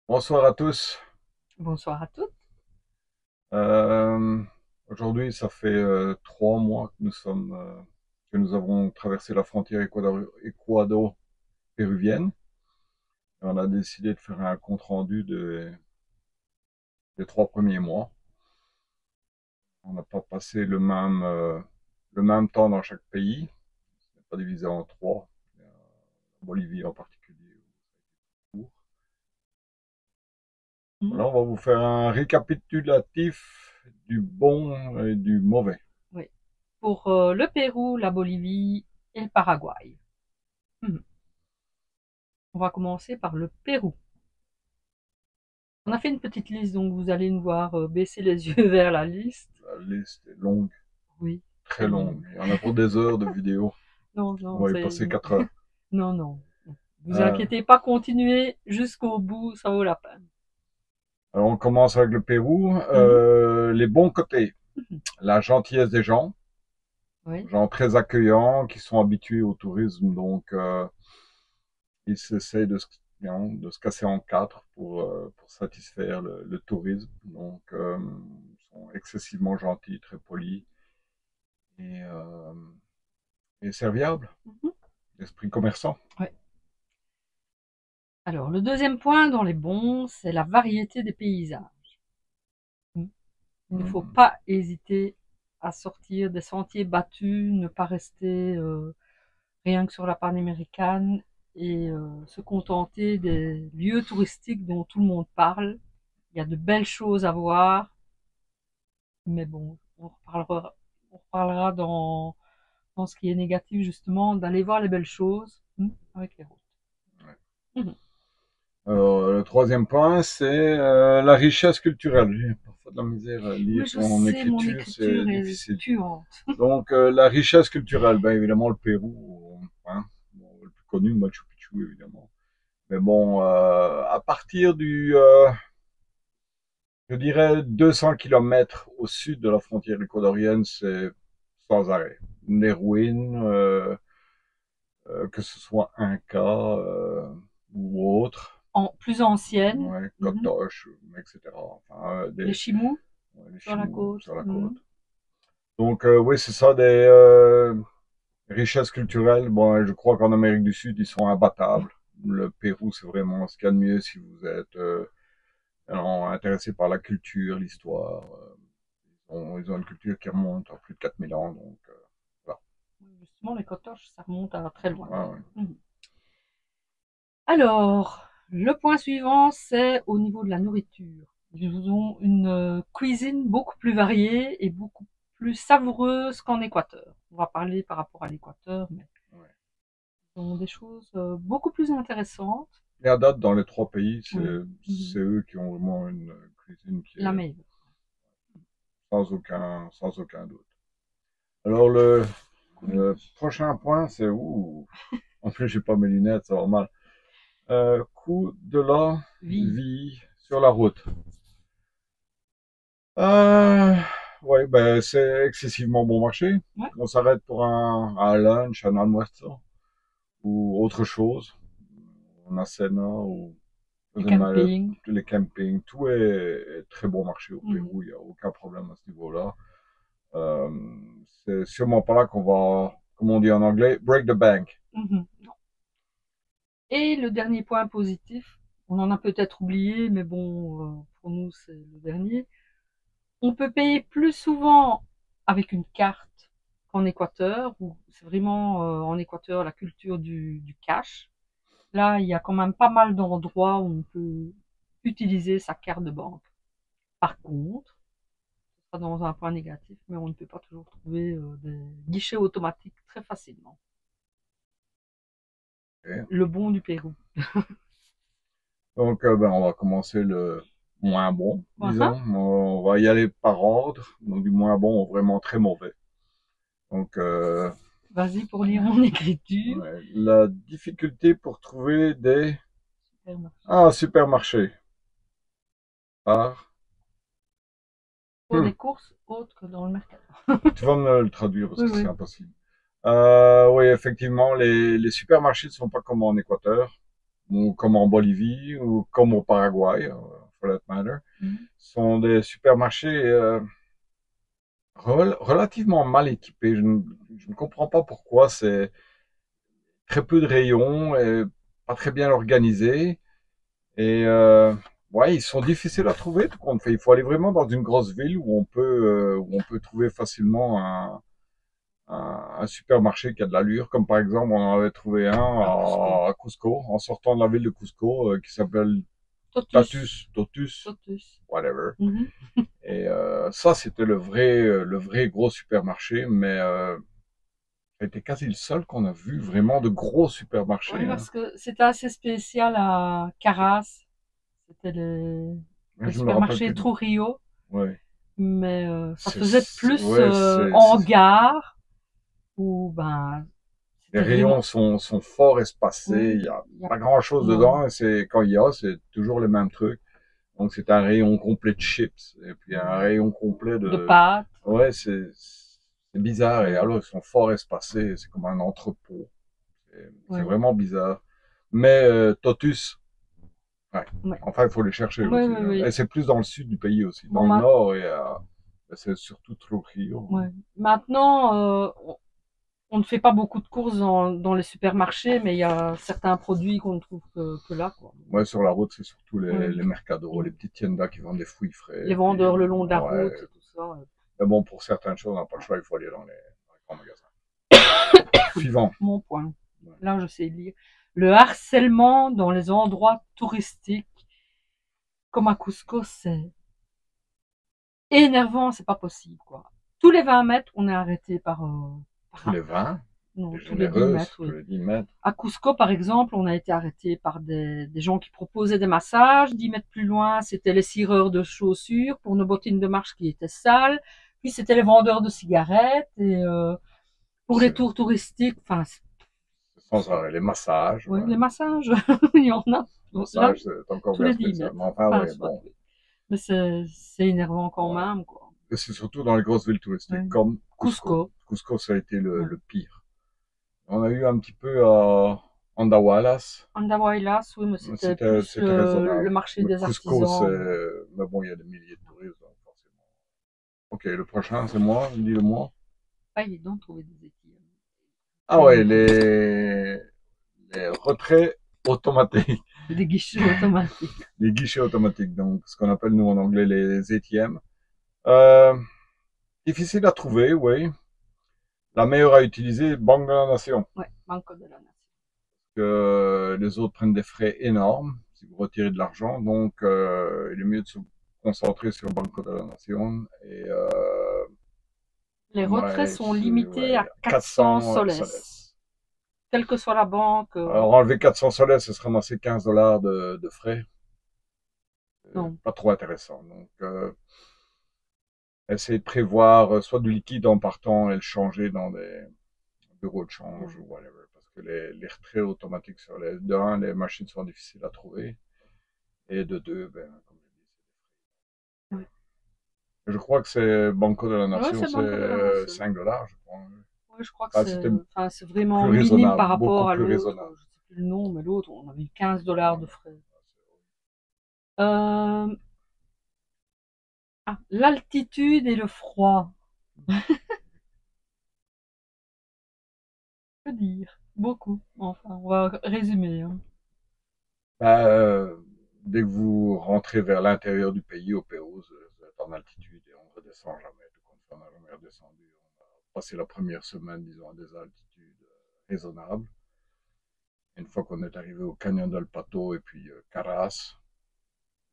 Bonsoir à tous. Bonsoir à toutes. Euh, Aujourd'hui, ça fait 3 mois que nous avons traversé la frontière équado-péruvienne. Et on a décidé de faire un compte rendu des 3 premiers mois. On n'a pas passé le même temps dans chaque pays. Ce n'est pas divisé en trois. La Bolivie en particulier. Mhm. Voilà, on va vous faire un récapitulatif du bon et du mauvais. Oui. Pour le Pérou, la Bolivie et le Paraguay. Mhm. On va commencer par le Pérou. On a fait une petite liste, donc vous allez nous voir baisser les yeux vers la liste. La liste est longue. Oui, très Très longue. longue. Il y en a pour des heures de vidéos. Non, On non, va y c'est... passer 4 heures. Non, non. Vous Euh, inquiétez pas, continuez jusqu'au bout, ça vaut la peine. alors on commence avec le Pérou. Mhm. Les bons côtés. Mhm. La gentillesse des Oui. gens très accueillants, qui sont habitués au tourisme, donc ils essaient de se casser en quatre pour satisfaire le tourisme. Donc ils sont excessivement gentils, très polis et, euh, et serviables. Mhm. Esprit commerçant. Ouais. Alors, le deuxième point dans les bons, c'est la variété des paysages. Mhm. Il ne faut Mhm. pas hésiter à sortir des sentiers battus, ne pas rester rien que sur la Panaméricaine et se contenter des lieux touristiques dont tout le monde parle. Il y a de belles choses à voir, mais bon, on reparlera dans ce qui est négatif justement, d'aller voir les belles choses avec les routes. Ouais. Mhm. Alors, le troisième point, c'est la richesse culturelle. J'ai parfois de la misère à Oui, lire je ton sais, mon écriture, c'est écriture est difficile. puante. Donc, la richesse culturelle, ben évidemment le Pérou, hein, bon, le plus connu, Machu Picchu, évidemment. Mais bon, à partir je dirais 200 kilomètres au sud de la frontière équatorienne, c'est sans arrêt. Les ruines, que ce soit Inca ou autre, Plus ancienne, ouais, mhm. Kotoche, etc. Enfin, Les Chimous ouais, les sur la Chimous côte. sur la côte. Mhm. Donc oui, c'est ça, des richesses culturelles. Bon, je crois qu'en Amérique du Sud, ils sont imbattables. Le Pérou, c'est vraiment ce qu'il y a de mieux si vous êtes intéressé par la culture, l'histoire. Ils ont une culture qui remonte à plus de 4000 ans. Donc, voilà. Justement, les Kotoches, ça remonte à très loin. Ouais, ouais. Mhm. Alors, le point suivant, c'est au niveau de la nourriture. Ils ont une cuisine beaucoup plus variée et beaucoup plus savoureuse qu'en Équateur. On va parler par rapport à l'Équateur, mais Ouais. ils ont des choses beaucoup plus intéressantes. Et à date, dans les trois pays, Oui. c'est Mhm. eux qui ont vraiment une cuisine qui La est meilleure. sans aucun doute. Alors, le prochain point, c'est où? En plus, j'ai pas mes lunettes, ça va mal. Coût de la Vie. vie sur la route. Euh, ouais, ben, c'est excessivement bon marché. Ouais. On s'arrête pour un lunch, un almuerzo ou autre chose. On a cena ou Les mal, campings. les campings. Tout est très bon marché au Mhm. Pérou. Il n'y a aucun problème à ce niveau-là. Euh, c'est sûrement pas là qu'on va, comme on dit en anglais, break the bank. Mhm. Et le dernier point positif, on en a peut-être oublié, mais bon, pour nous c'est le dernier. On peut payer plus souvent avec une carte qu'en Équateur, où c'est vraiment en Équateur la culture du cash. Là, il y a quand même pas mal d'endroits où on peut utiliser sa carte de banque. Par contre, ce sera dans un point négatif, mais on ne peut pas toujours trouver des guichets automatiques très facilement. Ok. Le bon du Pérou. Donc, ben, on va commencer le moins bon, Uh-huh. disons. On va y aller par ordre. Donc, du moins bon au vraiment très mauvais. Donc, Vas-y pour lire mon écriture. ouais, la difficulté pour trouver des Supermarché. supermarchés. Ah, Pour des courses autres que dans le mercato. tu vas me le traduire parce Oui, que c'est oui. impossible. Oui, effectivement, les supermarchés ne sont pas comme en Équateur. ou comme en Bolivie, ou comme au Paraguay, for that matter, sont des supermarchés relativement mal équipés. Je ne comprends pas pourquoi. C'est très peu de rayons et pas très bien organisés. Et ouais, ils sont difficiles à trouver. Tout compte fait, il faut aller vraiment dans une grosse ville où on peut trouver facilement un supermarché qui a de l'allure. Comme par exemple, on en avait trouvé un à Cusco, en sortant de la ville de Cusco, qui s'appelle Totus. Totus, Totus. whatever. Mhm. Et ça, c'était le vrai gros supermarché, mais c'était quasi le seul qu'on a vu vraiment de gros supermarchés. Oui, Hein. parce que c'était assez spécial à Caras. C'était Mais le je me rappelle supermarché plus. Trujillo. Ouais. Mais ça faisait plus Ouais, en gare où ben les c'était rayons vraiment sont fort espacés. oui, Il y a il y a- pas grand chose non, dedans. Et c'est, quand il y a, c'est toujours les mêmes trucs. Donc c'est un rayon complet de chips. Et puis un rayon complet de de, pâtes. ouais, c'est bizarre. Et Oui, alors, ils sont fort espacés. C'est comme un entrepôt. C'est oui, vraiment bizarre. Mais Totus, ouais. oui, Enfin, il faut les chercher oui, aussi. oui, Hein. Et oui. c'est plus dans le sud du pays aussi. Bon, Dans le nord, c'est surtout Trujillo. ouais. Maintenant, on ne fait pas beaucoup de courses dans les supermarchés, mais il y a certains produits qu'on ne trouve que là, quoi. Ouais, sur la route, c'est surtout Oui, les mercados, oui. les petites tiendas qui vendent des fruits frais. Les Et puis, vendeurs le long de la ouais. route et tout ça. Mais bon, pour certaines choses, on n'a pas le choix, il faut aller dans les grands magasins. Suivant. Mon point. Ouais. Là, je sais lire. Le harcèlement dans les endroits touristiques, comme à Cusco, c'est énervant, c'est pas possible, quoi. Tous les 20 mètres, on est arrêté Tous les 20, non, les tous les 10 généreuses, mètres, tous oui. les 10 mètres. À Cusco, par exemple, on a été arrêté par des gens qui proposaient des massages. 10 mètres plus loin, c'était les cireurs de chaussures pour nos bottines de marche qui étaient sales. Puis c'était les vendeurs de cigarettes et pour les C'est tours touristiques, enfin, sans arrêt. Les massages, oui, ouais. les massages, il y en a. Les Là, massages, c'est encore tous bien les 10 spécial. mètres. Mais enfin, Enfin, ouais, soit, bon. oui. Mais c'est énervant quand Ouais. même, quoi. Et c'est surtout dans les grosses villes touristiques Ouais. comme Cusco. Cusco. Cusco, ça a été Ouais. le pire. On a eu un petit peu à Andahuaylas. Andahuaylas, oui, mais c'était plus C'était le raisonnable. marché Mais des Cusco, artisans. mais bon, il y a des milliers de touristes, donc forcément. Ok, le prochain, c'est moi, dis-le moi. Pas évident de trouver des équipes. Ah ouais, les retraits automatiques, Des guichets automatiques. les guichets automatiques, donc ce qu'on appelle nous en anglais les ATM. Euh, difficile à trouver, oui. La meilleure à utiliser, Banque de la Nation. Ouais, Banco de la Nation. Que les autres prennent des frais énormes si vous retirez de l'argent, donc il est mieux de se concentrer sur Banco de la Nation et Les retraits ouais, sont limités à 400 400 soles. soles. Quelle que soit la banque. Alors enlever 400 soles, ce serait ramasser $15 de frais. Non. Pas trop intéressant. Donc essayez de prévoir soit du liquide en partant et le changer dans des bureaux de change ou whatever. Parce que les retraits automatiques sur de un, les machines sont difficiles à trouver. Et de deux, ben, comme je dis, Ouais. je crois que c'est Banco de la Ouais, Nation, c'est Banco de la c'est Nation. $5, je crois. Ouais, je crois que Enfin, c'était c'est vraiment plus minime raisonnable, par beaucoup rapport à plus l'autre. raisonnable. Je sais plus le nom, mais l'autre, on avait eu $15 de frais. L'altitude et le froid. Que dire? Beaucoup. Enfin, on va résumer. Hein. Ben, dès que vous rentrez vers l'intérieur du pays, au Pérou, vous êtes en altitude et on ne redescend jamais. Tout comme ça, on n'a jamais redescendu. On a passé la première semaine, disons, à des altitudes raisonnables. Une fois qu'on est arrivé au Canyon del Pato et puis Caras,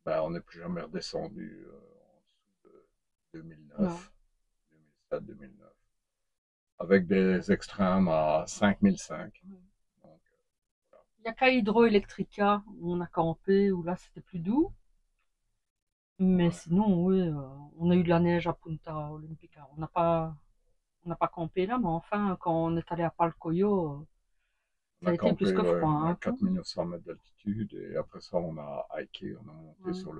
ben, on n'est plus jamais redescendu en dessous de Non. 2009, 2007-2009, avec des extrêmes à 5005. Donc, Il y a qu'à Hydroelectrica, où on a campé, où là c'était plus doux. Mais ouais. sinon, oui, on a eu de la neige à Punta Olympica. On n'a pas campé là, mais enfin, quand on est allé à Palcoyo, On ça a a été plus campé que ouais, froid. à Hein. 4900 mètres d'altitude et après ça, on a hiké, on a monté Ouais. sur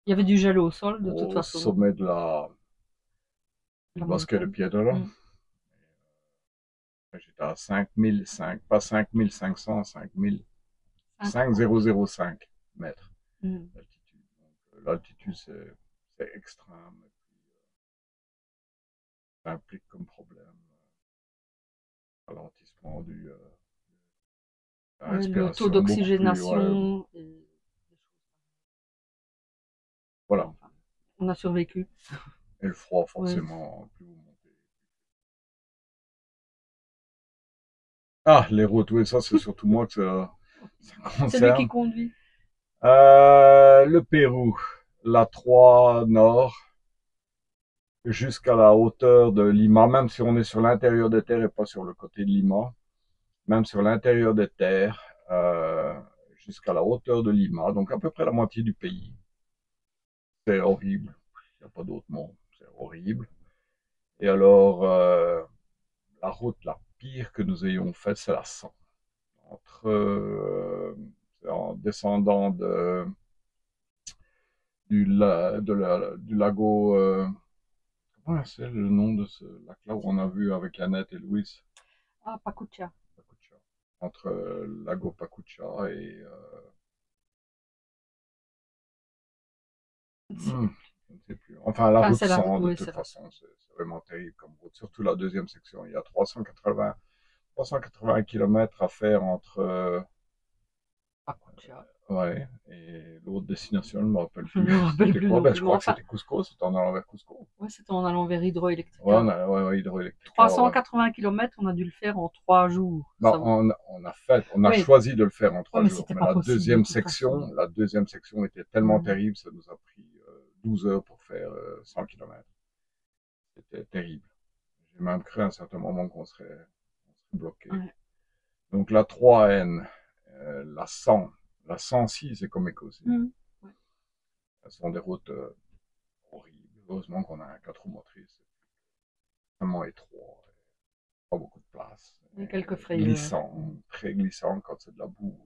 Il y avait du gel au sol, de toute au façon, sommet du la Bosque de montagne. Piedra. Mm. J'étais à 5005, pas 5500, 5000. 5005 mètres Mm. d'altitude. L'altitude, c'est extrême. Et puis, ça implique comme problème ralentissement de la Ouais, le taux respiration, beaucoup plus. Ouais, d'oxygénation et des choses. Mais voilà. enfin, on a survécu. Et le froid, Ouais. forcément, plus vous montez. Ah, les routes, oui, ça, c'est surtout moi que ça C'est lui qui concerne. conduit. Le Pérou, la 3 Nord, jusqu'à la hauteur de Lima, même si on est sur l'intérieur des terres et pas sur le côté de Lima, même sur l'intérieur des terres, jusqu'à la hauteur de Lima, donc à peu près la moitié du pays. C'est horrible, il n'y a pas d'autre mot, c'est horrible. Et alors, la route la pire que nous ayons faite, c'est la 100. En descendant du lago, comment c'est le nom de ce lac-là où on a vu avec Annette et Louis? Ah, Pacucha. Pacucha. Entre lago Pacucha et C'est- je ne sais plus. Enfin, la Enfin, route c'est la route, 100, de oui, toute c'est la. façon, c'est vraiment terrible comme route. Surtout la deuxième section. Il y a 380 km à faire entre, Pacucha. ouais, et l'autre destination, je ne me rappelle Je ne plus. me rappelle C'était plus quoi? non Ben, plus. je Mais crois que enfin, c'était Cusco, c'était en allant vers Cusco. ouais, c'était en allant vers Ouais, Hydroelectrica. ouais, ouais, Hydroelectrica, ouais. 380 kilomètres, on a dû le faire en 3 jours. Ben, Ça... on a Oui, choisi de le faire en ouais, trois mais jours. c'était Mais pas possible de toute façon. la deuxième section était tellement Ouais. terrible, ça nous a pris 12 heures pour faire 100 km. C'était terrible. J'ai même cru à un certain moment on serait bloqué. Ouais. Donc la 3N, la 100, la 106, c'est comme Écosse. Mm. Ouais. Ce sont des routes horribles. Heureusement qu'on a un 4 roues motrices. Vraiment étroit, pas beaucoup de place. Il y a quelques frayeurs. Glissant, très glissant quand c'est de la boue.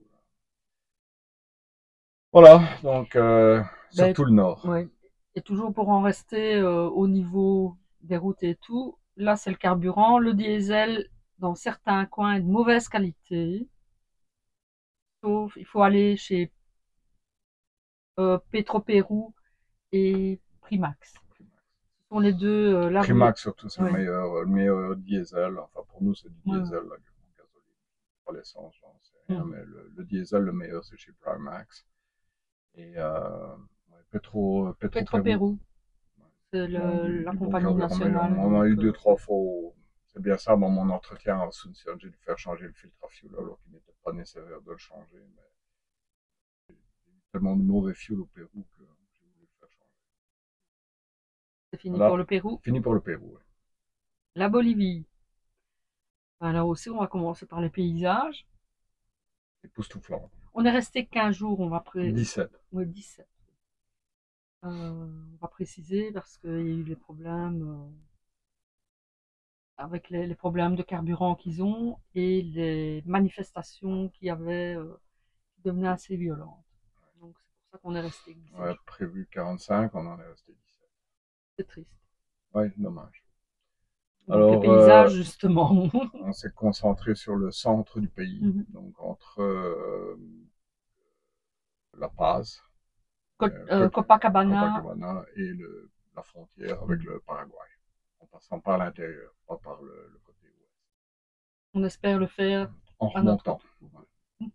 Voilà, donc Ben, surtout le nord. ouais. Et toujours pour en rester au niveau des routes et tout, là c'est le carburant. Le diesel, dans certains coins, est de mauvaise qualité. Sauf, il faut aller chez Petro-Pérou et Primax. Ce sont les deux, là vous... Primax surtout, c'est Ouais, le meilleur diesel. Enfin, pour nous, c'est du ouais, ouais. diesel, là, gasoline, pas l'essence, j'en sais rien, Mhm. mais le diesel, le meilleur, c'est chez Primax. Et ouais, Petro-Pérou. Petro-Pérou, Ouais. c'est Bon, la du bon compagnie carburant, mais nationale. on a Donc, eu deux, trois fois. C'est bien ça, dans mon entretien à Asuncion, j'ai dû faire changer le filtre à fuel alors qu'il n'était pas nécessaire de le changer. Mais j'ai eu tellement de mauvais fuel au Pérou que j'ai voulu le faire changer. c'est fini pour Voilà, le Pérou. fini pour le Pérou. Ouais. La Bolivie. Ben, là aussi, on va commencer par les paysages. Époustouflant. On est resté 15 jours, on va 17. ouais, 17. On va préciser parce qu'il y a eu les problèmes avec les problèmes de carburant qu'ils ont et les manifestations qui avaient qui devenaient assez violentes. Donc c'est pour ça qu'on est resté 17 Ouais, jours. prévu 45, on en est resté 17. C'est triste. Ouais, dommage. Donc les Alors, paysages, justement. on s'est concentré sur le centre du pays, Mhm. donc entre La Paz, Copacabana, Copacabana et la frontière avec mhm. le Paraguay, en passant par l'intérieur, pas par le côté ouest. On espère le faire En à notre remontant. retour. Ouais.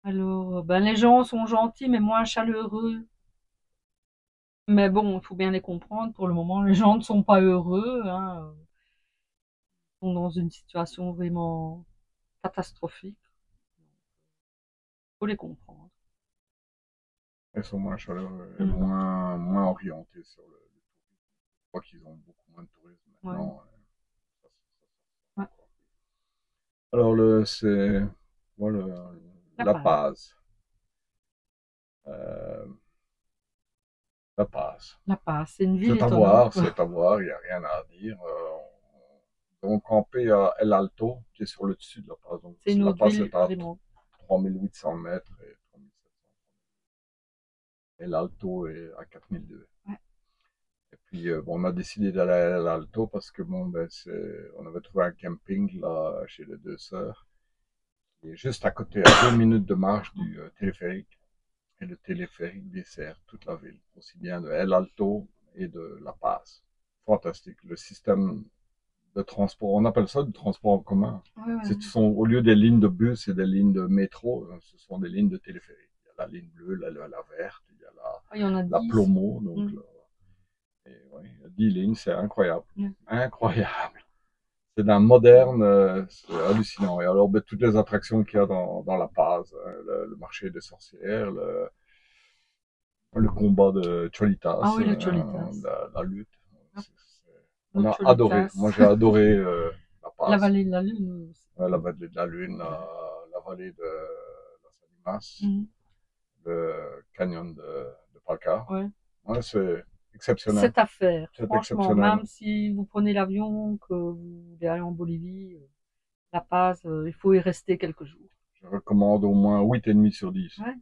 Alors, ben, les gens sont gentils mais moins chaleureux. Mais bon, il faut bien les comprendre. Pour le moment, les gens ne sont pas heureux, hein. Ils sont dans une situation vraiment catastrophique. Il faut les comprendre. Elles sont moins chaleureux et Mm. moins orientées sur le tourisme. Je crois qu'ils ont beaucoup moins de tourisme Ouais. maintenant. Ouais. Alors, c'est voilà, La La Paz. Paz. Euh, La Paz. La Paz, c'est une ville étonnante. C'est à voir, il n'y a rien à dire. On campé à El Alto, qui est sur le dessus de La Paz. Donc, C'est une La autre Paz ville est à vraiment. 3800 mètres et 3700. El Alto est à 4002. Ouais. Et puis, bon, on a décidé d'aller à El Alto parce que, bon, ben, on avait trouvé un camping là, chez les deux sœurs qui est juste à côté, à 2 minutes de marche du téléphérique. Et le téléphérique dessert toute la ville, aussi bien de El Alto et de La Paz. Fantastique. Le système de transport, on appelle ça du transport en commun. Ouais, ouais. Au lieu des lignes de bus et des lignes de métro, ce sont des lignes de téléphérique. Il y a la ligne bleue, la verte, il y a Il y en a la 10. plomo, donc et, ouais, 10 lignes, c'est incroyable. Incroyable. C'est d'un moderne, c'est hallucinant. Et alors, ben, toutes les attractions qu'il y a dans La Paz, le marché des sorcières, le combat de Ah Cholitas, oui, le Cholitas. la lutte. Le On a adoré. Cholitas. Moi, j'ai adoré La La Paz, vallée de la Lune aussi. la vallée de la Lune, la vallée de Las Animas, Mhm. le canyon de Palca. Ouais. Ouais, c'est exceptionnel. Cette affaire, C'est franchement, exceptionnel. même si vous prenez l'avion, que vous voulez aller en Bolivie, La Paz, il faut y rester quelques jours. Je recommande au moins 8,5 sur 10. Ouais.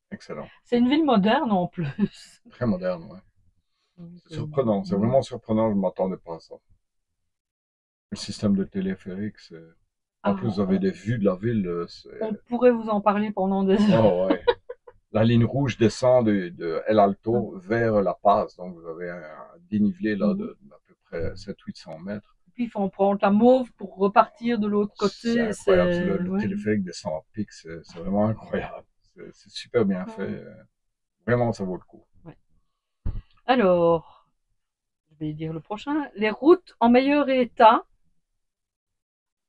Excellent. C'est une ville moderne en plus. Très moderne, ouais. Donc, C'est surprenant, c'est vraiment surprenant, je ne m'attendais pas à ça. Le système de téléphérique, c'est... En plus, vous avez des vues de la ville, c'est... on pourrait vous en parler pendant des heures. Oh, ouais. La ligne rouge descend de El Alto vers La Paz, donc vous avez un dénivelé là d'à peu près 700-800 mètres. Puis il faut en prendre la mauve pour repartir de l'autre C'est côté. incroyable, le téléphérique descend à pic, c'est vraiment incroyable. C'est super bien fait. Vraiment, ça vaut le coup. Ouais. Alors, je vais dire le prochain. Les routes en meilleur état.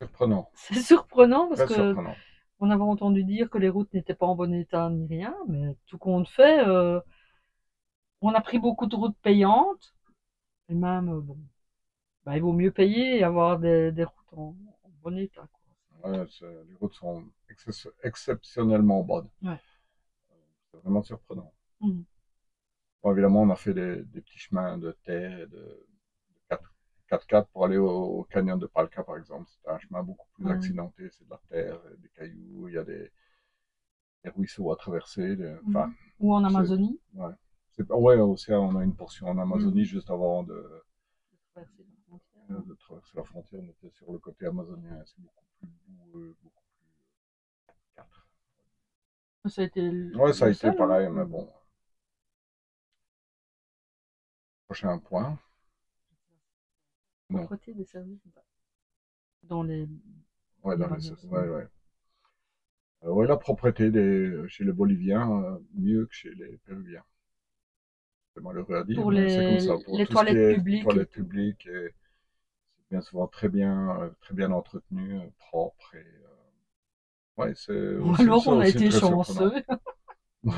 Surprenant. C'est surprenant parce Très que surprenant. on avait entendu dire que les routes n'étaient pas en bon état ni rien, mais tout compte fait, on a pris beaucoup de routes payantes. Et même, bon, bah, il vaut mieux payer et avoir des routes en bon état, quoi. Ouais, les routes sont exceptionnellement bonnes. Ouais. C'est vraiment surprenant. Mhm. Bon, évidemment, on a fait des petits chemins de terre et de 4x4 pour aller au canyon de Palca, par exemple. C'est un chemin beaucoup plus accidenté. C'est de la terre, des cailloux, il y a des ruisseaux à traverser. Enfin, ou en Amazonie. Ouais. Ouais, aussi, on a une portion en Amazonie juste avant de traverser la frontière. On était sur le côté amazonien. C'est beaucoup plus boueux, beaucoup plus 4. Ça a été Ouais, ça a le été seul, pareil, mais bon. Prochain point. Propreté des services dans les Ouais, dans les... bananes. Ouais, ouais. Ouais, la propreté chez les Boliviens, mieux que chez les Péruviens. C'est malheureux à dire, Pour mais c'est comme ça. Pour les tout ce qui toilettes est publiques et toilettes tout. publiques, c'est bien souvent très bien entretenu, propre. Et, ouais, c'est Ou aussi, alors ça on a aussi été très surprenant. chanceux. Ouais,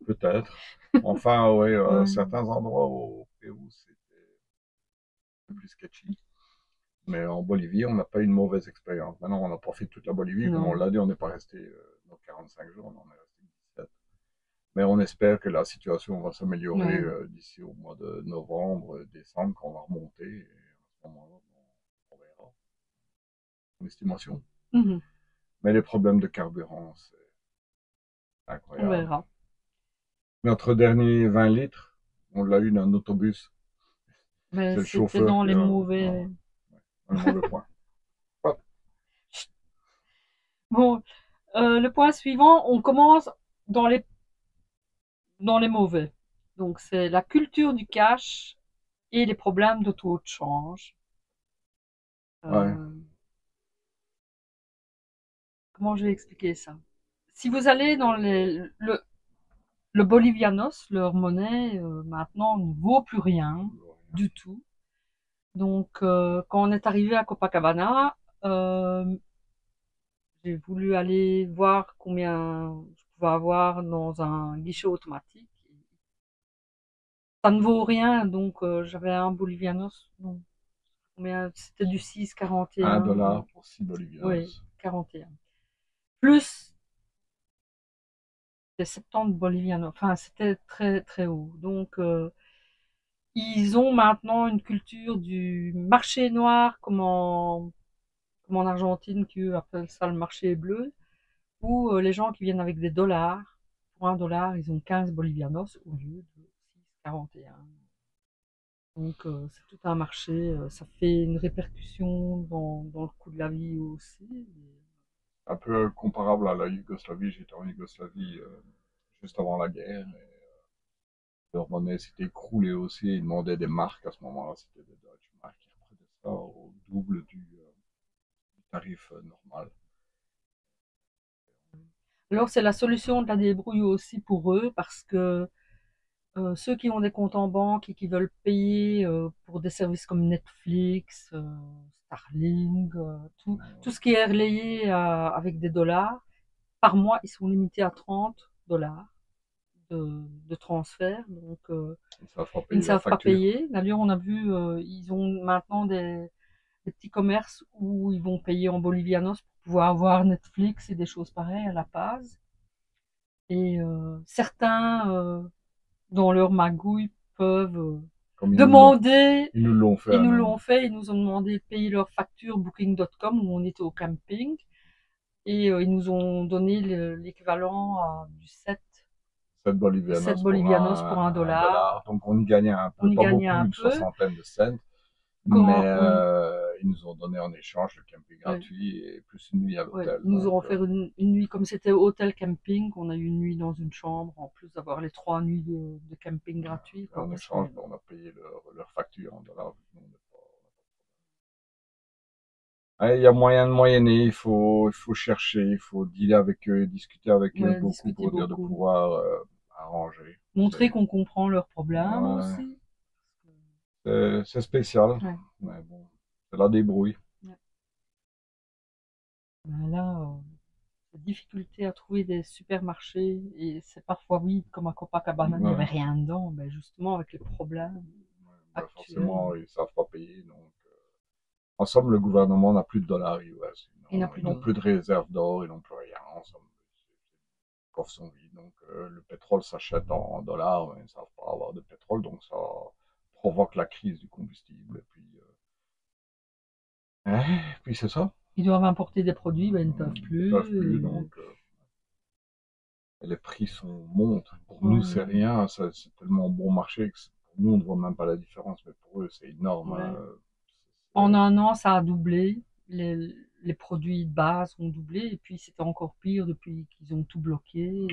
peut-être. Enfin, ouais, Ouais. certains endroits au Pérou, c'était un peu plus sketchy. Mais en Bolivie, on n'a pas eu une mauvaise expérience. Maintenant, on n'a pas fait toute la Bolivie. Comme on Non. l'a dit, on n'est pas resté dans 45 jours, on en est resté 17. Mais on espère que la situation va s'améliorer Ouais. d'ici au mois de novembre, décembre, quand on va remonter. Et à ce moment-là, on verra. Une estimation. Mhm. Mais les problèmes de carburant, c'est On incroyable. verra. Notre dernier 20 litres, on l'a eu dans un autobus. Mais C'est le c'était chauffeur dans qui les a mauvais. un mauvais point. Hop. Bon, le point suivant, on commence dans les mauvais. Donc c'est la culture du cash et les problèmes de taux de change. Ouais. Comment je vais expliquer ça? Si vous allez dans le bolivianos, leur monnaie maintenant ne vaut plus rien du tout. Donc quand on est arrivé à Copacabana, j'ai voulu aller voir combien je pouvais avoir dans un guichet automatique. Ça ne vaut rien, donc j'avais un bolivianos. Non, combien? C'était du 6,41. $1 pour 6 bolivianos. Oui, 41. Plus des 70 bolivianos. Enfin, c'était très très haut. Donc ils ont maintenant une culture du marché noir, comme en Argentine, qui eux appellent ça le marché bleu, où les gens qui viennent avec des dollars, pour $1, ils ont 15 bolivianos au lieu de 6,41. Donc c'est tout un marché, ça fait une répercussion dans le coût de la vie aussi. Un peu comparable à la Yougoslavie. J'étais en Yougoslavie juste avant la guerre. Et leur monnaie s'était écroulée aussi. Ils demandaient des marques à ce moment-là. C'était des Deutsche Mark. Ils reprenaient ça au double du tarif normal. Alors c'est la solution de la débrouille aussi pour eux parce que ceux qui ont des comptes en banque et qui veulent payer pour des services comme Netflix, Starlink, tout ce qui est relayé avec des dollars, par mois, ils sont limités à 30 dollars de transfert. Donc, Ils savent pas ils ne payer la savent pas facture. payer. D'ailleurs, on a vu, ils ont maintenant des petits commerces où ils vont payer en bolivianos pour pouvoir avoir Netflix et des choses pareilles à La Paz. Et certains, dans leur magouille, peuvent Comme demander, ils nous l'ont fait ils à nous nous. l'ont fait, ils nous ont demandé de payer leur facture Booking.com où on était au camping. Et ils nous ont donné l'équivalent du 7 7 bolivianos bolivianos pour un un dollar. dollar. Donc on y gagnait un peu, On y pas gagnait beaucoup, un une peu. soixantaine de cents. Mais Quand on, ils nous ont donné en échange le camping ouais, gratuit et plus une nuit à ouais, l'hôtel. ils nous Donc ont offert une nuit, comme c'était hôtel camping, on a eu une nuit dans une chambre, en plus d'avoir les 3 nuits de camping gratuits, quoi, en parce que échange, on a payé leur facture en dollars. Il y a moyen de moyenner, il faut chercher, il faut dealer avec eux, discuter avec eux ouais, beaucoup discuter pour dire de beaucoup. pouvoir arranger. Montrer qu'on comprend leurs problèmes Ouais, aussi. c'est spécial, Ouais. mais bon, c'est la débrouille. Ouais. Ben là, la difficulté à trouver des supermarchés, et c'est parfois oui, comme à Copacabana, il n'y avait Ouais, rien dedans, ben justement avec les problèmes bah actuels, forcément, ils savent pas payer. Donc, en somme, le gouvernement n'a plus de dollars US. il n'y a plus Ils de n'ont dollars. plus de réserves d'or, ils n'ont plus rien. En somme, les coffres sont vides. Donc, le pétrole s'achète en dollars, mais ils ne savent pas avoir de pétrole. Donc, ça provoque la crise du combustible. Et puis c'est ça. Ils doivent importer des produits, ben ils ne peuvent Ils ne peuvent plus. plus. Donc, les prix montent. Pour nous, Ouais, c'est rien. C'est tellement bon marché que pour nous, on ne voit même pas la différence. Mais pour eux, c'est énorme. ouais. Hein. En C'est- un an, ça a doublé. Les produits de base ont doublé, et puis c'était encore pire depuis qu'ils ont tout bloqué.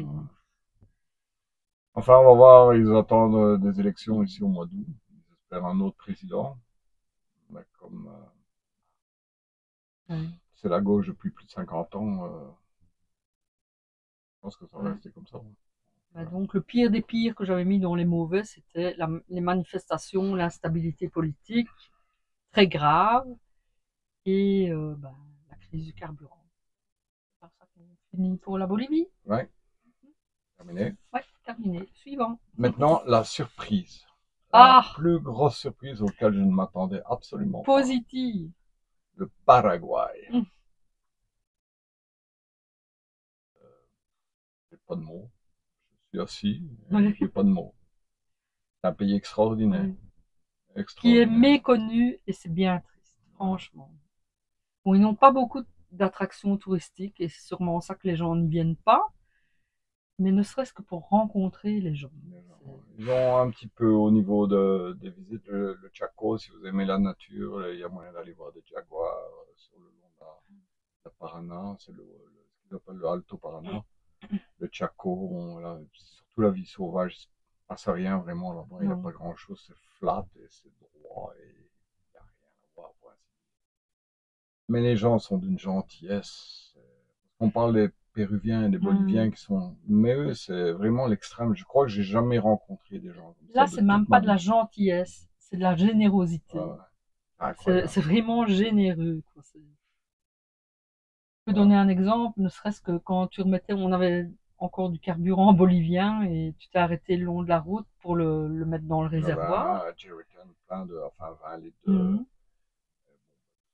Enfin, on va voir. Ils attendent des élections ici au mois d'août. Ils espèrent un autre président. Mais comme Ouais, c'est la gauche depuis plus de 50 ans, je pense que ça va ouais. rester comme ça. Ben donc, le pire des pires que j'avais mis dans les mauvais, c'était les manifestations, l'instabilité politique, très grave, et ben, la crise du carburant. C'est par ça qu'on finit pour la Bolivie. Ouais, terminé. Ouais, terminé. Suivant. Maintenant, la surprise. La Ah, plus grosse surprise auquel je ne m'attendais absolument pas. positive. Le Paraguay. Hum, J'ai pas de mots. Je suis assis, ouais, j'ai pas de mots. C'est un pays extraordinaire. ouais. Qui est Extraordinaire. méconnu, et c'est bien triste, franchement. Bon, ils n'ont pas beaucoup d'attractions touristiques, et c'est sûrement ça que les gens ne viennent pas, mais ne serait-ce que pour rencontrer les gens. Ils ont un petit peu au niveau des visites le Chaco, si vous aimez la nature, il y a moyen d'aller voir des jaguars sur le long de la Paraná, c'est ce qu'ils appellent le Alto Paraná. Le Chaco, surtout la vie sauvage, il se passe rien vraiment là-bas, il n'y a Non. pas grand-chose, c'est flat et c'est droit et il n'y a rien à voir pour ainsi dire. Mais les gens sont d'une gentillesse. On parle des Péruviens et des Boliviens Hum. qui sont, mais eux, c'est vraiment l'extrême. Je crois que j'ai jamais rencontré des gens comme ça Là, de c'est même toute ma pas de la vie. gentillesse, c'est de la générosité. Ouais, C'est incroyable. vraiment généreux, quoi. Je peux Ouais. donner un exemple, ne serait-ce que quand tu remettais, on avait encore du carburant bolivien et tu t'es arrêté le long de la route pour le mettre dans le J'avais réservoir. un jerrycan plein enfin 20 litres Mhm.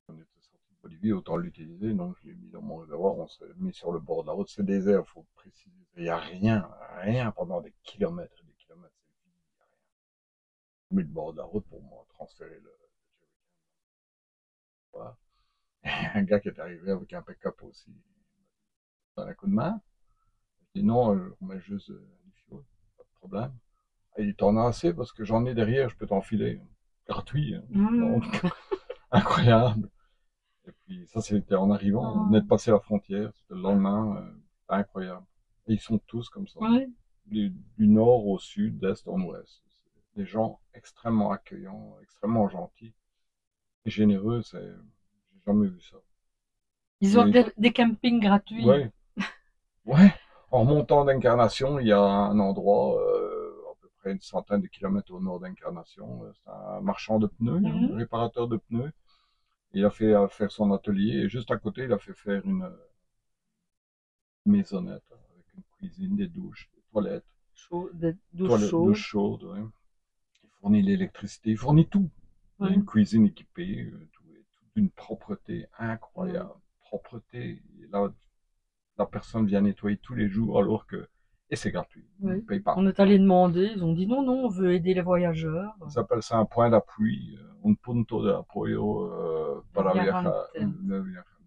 on était sorti de Bolivie, autant l'utiliser. Donc je l'ai mis dans mon réservoir, on s'est mis sur le bord de la route. C'est désert, il faut préciser. Il n'y a rien, rien pendant des kilomètres et des kilomètres. C'est vide, il n'y a rien. J'ai mis le bord de la route pour moi transférer le jerrycan. Voilà. Un gars qui est arrivé avec un pick-up aussi, dans un coup de main. Je dis non, je remets juste du fioul, pas de problème. Et il t'en a assez parce que j'en ai derrière, je peux t'enfiler. Gratuit. Hein. Donc, Mhm. incroyable. Et puis ça, c'était en arrivant, on Ah, venait de passer la frontière, c'était le lendemain, incroyable. Et ils sont tous comme ça, ouais. du nord au sud, d'est en ouest. Des gens extrêmement accueillants, extrêmement gentils et généreux, j'ai jamais vu ça. Ils ont Et des campings gratuits. ouais, ouais, en remontant d'Incarnation, il y a un endroit, à peu près une centaine de kilomètres au nord d'Incarnation, c'est un marchand de pneus, hein, un Mhm. réparateur de pneus. Il a fait faire son atelier et juste à côté, il a fait faire une maisonnette avec une cuisine, des douches, des toilettes, Chaud, des douches douche chaudes. chaude. Ouais. Il fournit l'électricité, il fournit tout. Il y a Ouais. une cuisine équipée, tout, toute d'une propreté Ouais. incroyable. Propreté. Et là, la personne vient nettoyer tous les jours alors que. Et c'est gratuit. On ne Ouais. paye pas. On est allé demander, ils ont dit non, non, on veut aider les voyageurs. Ils appellent ça un point d'appui, un punto de apoyo De para viajar. Garantez.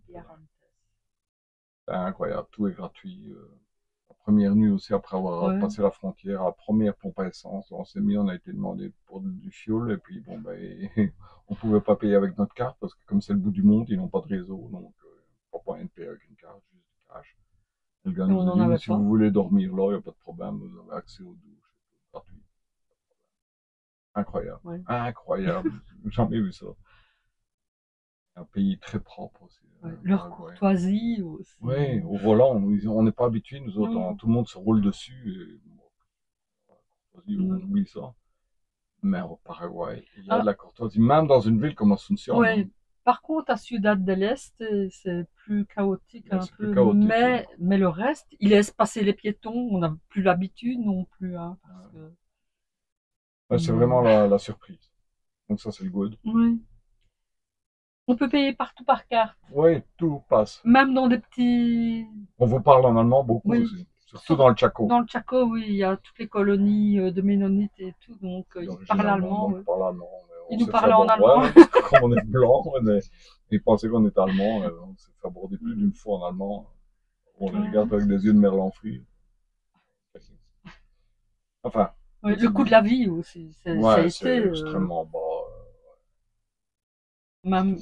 Garantes. C'est incroyable, tout est gratuit. La première nuit aussi, après avoir Ouais. passé la frontière, à la première pompe à essence, on s'est mis, on a été demandé pour du fioul, et puis bon, ben, on pouvait pas payer avec notre carte, parce que comme c'est le bout du monde, ils n'ont pas de réseau, donc pas moyen de payer avec une carte, juste du cash. Et le gars Et on nous a n'en dit, mais avait si vous pas. voulez dormir là, il n'y a pas de problème, vous avez accès aux douches, gratuit. Incroyable, Ouais. incroyable, j'ai jamais vu ça. Un pays très propre aussi, Ouais. le Leur Paraguay. courtoisie aussi. Oui, au volant, on n'est pas habitué, nous autres, Non. tout le monde se roule dessus, et, bon, on Mm. oublie ça. Mais au Paraguay, il y a de Ah, la courtoisie, même dans une ville comme Asunción, hein. ouais. Par contre, à Ciudad del Este, c'est plus chaotique Là, un c'est plus peu, chaotique, oui. mais le reste, ils laissent passer les piétons. On n'a plus l'habitude non plus, hein, parce que Ouais, c'est vraiment on est- la surprise. Donc ça, c'est le good. Ouais. On peut payer partout par carte, Oui, tout passe. même dans des petits. On vous parle en allemand beaucoup Oui, aussi, surtout sur- dans le Chaco. dans le Chaco, oui, il y a toutes les colonies de Ménonites et tout, donc ils D'origine parlent allemande, allemand. donc Ouais. on parle allemand. On Ils nous s'est fait parlaient en aborder, allemand. ouais, comme on est blanc, ils pensaient qu'on était allemand, on s'est fait aborder plus d'une fois en allemand. On les regarde Ouais. avec des yeux de merlan frit. Enfin, Ouais, le c'est coût de bien. la vie aussi, ça a Ouais, été c'est extrêmement bas. même,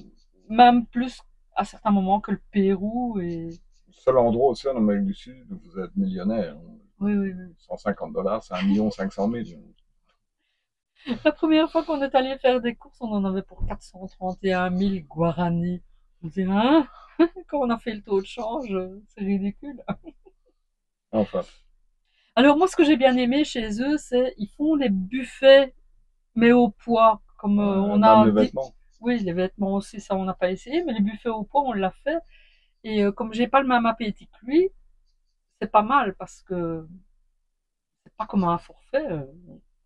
même plus à certains moments que le Pérou. Et... Seul endroit aussi en Amérique du Sud où vous êtes millionnaire. Oui, oui, oui. 150 $, c'est 1 500 000. La première fois qu'on est allé faire des courses, on en avait pour 431 000 guaranis. On se dit, hein? Quand on a fait le taux de change, c'est ridicule. Enfin, Alors moi, ce que j'ai bien aimé chez eux, c'est ils font les buffets, mais au poids. Comme on même a les dit, vêtements. oui, les vêtements aussi, ça on n'a pas essayé, mais les buffets au poids, on l'a fait. Et comme j'ai pas le même appétit que lui, c'est pas mal parce que c'est pas comme un forfait.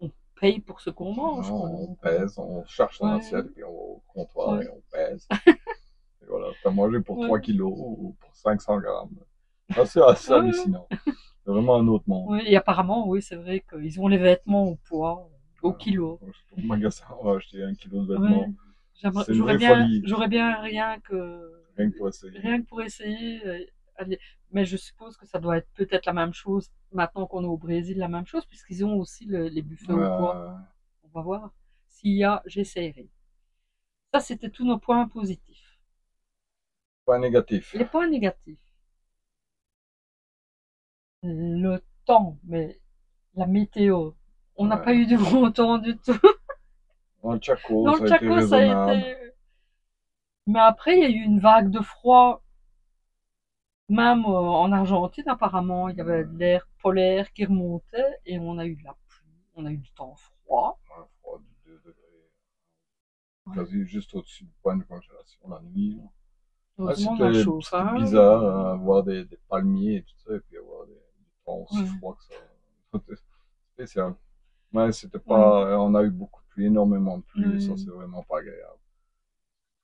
On paye pour ce qu'on mange, quoi. Non, on Donc, pèse, on cherche son ouais, assiette, puis on va au comptoir ouais, et on pèse. Et voilà, t'as mangé pour ouais, 3 kilos ou pour 500 grammes. C'est ouais, hallucinant. C'est vraiment un autre monde. ouais. Et apparemment, oui, c'est vrai qu'ils ont les vêtements au poids, au kilo. Je suis au magasin, on va acheter 1 kilo de Ouais. vêtements. C'est une vraie folie, J'aurais bien rien que pour essayer. rien que pour essayer. Aller. Mais je suppose que ça doit être peut-être la même chose maintenant qu'on est au Brésil, la même chose, puisqu'ils ont aussi les buffets au poids. Euh, On va voir. S'il y a, j'essaierai. Ça, c'était tous nos points positifs. Pas négatif. Les points négatifs. Le temps, mais la météo. On n'a pas Ouais. eu de bon temps du tout. Dans le Chaco, Dans le ça a été Chaco, ça a raisonnable. été. Mais après, il y a eu une vague de froid. Même en Argentine, apparemment, il y avait de l'air polaire qui remontait et on a eu de la pluie, on a eu du temps froid. Un froid de 2 degrés, Ouais. quasi juste au-dessus du point de congélation la nuit. Ouais, Heureusement, on a le c'était chauffage. bizarre, voir des palmiers et tout ça, et puis avoir du temps aussi Ouais. froid que ça. C'était spécial. Ouais, c'était Ouais. pas, on a eu beaucoup de pluie, énormément de pluie, et ça, Ouais. c'est vraiment pas agréable.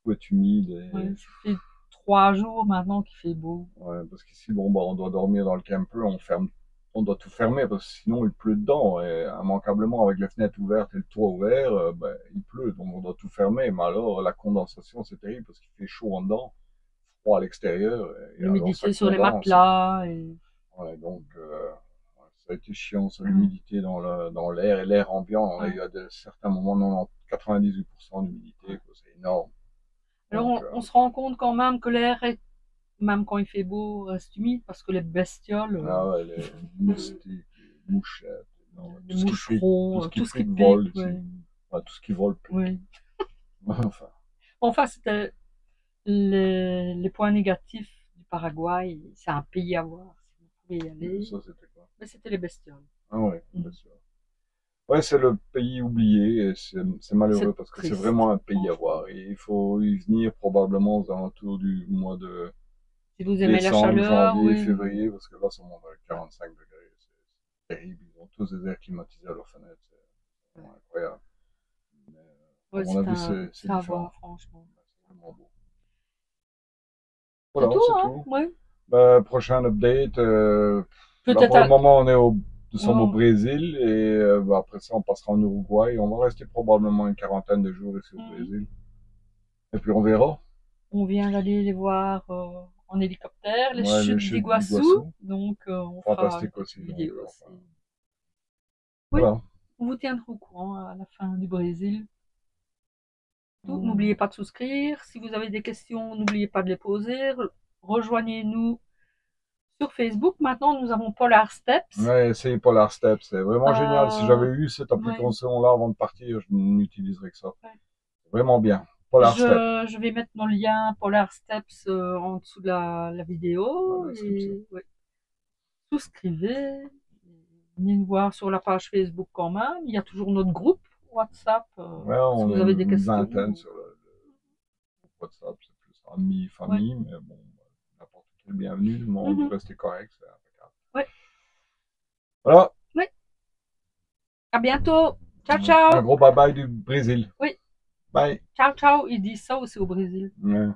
Tout est humide, Ouais. Ça fait 3 jours maintenant qu'il fait beau. ouais, parce qu'ici, bon, bah, on doit dormir dans le camper, on doit tout fermer, parce que sinon, il pleut dedans, et immanquablement, avec les fenêtres ouvertes et le toit ouvert, ben, il pleut, donc on doit tout fermer, mais alors, la condensation, c'est terrible, parce qu'il fait chaud en dedans, froid à l'extérieur, et alors ça L'humidité sur les condense. matelas. Et... Ouais, donc, ouais, ça a été chiant, ça, Mm. l'humidité dans l'air et l'air ambiant. On a Ouais. eu à certains moments 90, 98% d'humidité, quoi, c'est énorme. Alors Donc, on se rend compte quand même que l'air est, même quand il fait beau, reste humide parce que les bestioles, ah ouais, les moustiques, les mouchettes, non, les moucherons, tout tout ce ce qui qui pique pique, vole ici. ouais. Ouais, tout ce qui vole pique. Ouais. Enfin, Enfin, c'était les points négatifs du Paraguay. C'est un pays à voir si vous pouvez y aller. ça c'était quoi? Mais c'était les bestioles. Ah ouais, Mm. bien sûr. Ouais, c'est le pays oublié et c'est C'est malheureux parce que c'est triste, vraiment un pays à franchement. voir. Et il faut y venir probablement aux alentours du mois de Si vous aimez la décembre, chaleur, janvier, oui. février, parce que là, ça monte à 45 degrés. C'est terrible. Ils ont tous des airs climatisés à leurs fenêtres. C'est vraiment incroyable. Mais, à Ouais, mon avis, c'est c'est à voir, différent. franchement. C'est vraiment beau. C'est Voilà, tout, c'est hein, tout. oui. Prochain update. Là, Peut-être pour le moment, nous sommes au oh, Brésil et après ça, on passera en Uruguay. On va rester probablement une quarantaine de jours ici au mhm. Brésil. Et puis on verra. On vient d'aller les voir en hélicoptère, les Ouais, le chutes chute d'Iguassou. d'Iguassou. Donc, on fera une Fantastique petite aussi. Donc, vidéo aussi. enfin, Oui, voilà. on vous tiendra au courant à la fin du Brésil. Mm. N'oubliez pas de souscrire. Si vous avez des questions, n'oubliez pas de les poser. Rejoignez-nous sur Facebook. Maintenant, nous avons Polar Steps. Ouais, essayez Polar Steps, c'est vraiment génial. Si Euh, j'avais eu cette ouais, application-là avant de partir, je n'utiliserais que ça. ouais. Vraiment bien. Polar Steps. Je vais mettre mon lien Polar Steps en dessous de la La vidéo. description. Et ouais, souscrivez. Venez nous voir sur la page Facebook quand même. Il y a toujours notre groupe WhatsApp. Ouais, Si on vous est avez des une questions. vingtaine sur le WhatsApp, c'est plus amis, Ouais. famille, mais bon, n'importe qui est bienvenu. Le monde vous Mhm. restez correct, c'est impeccable. Ouais. Voilà. Ouais. À bientôt. Ciao, Un ciao. gros bye bye du Brésil. Oui. Bye. Ciao, ciao. Ils disent ça aussi au Brésil. Ouais.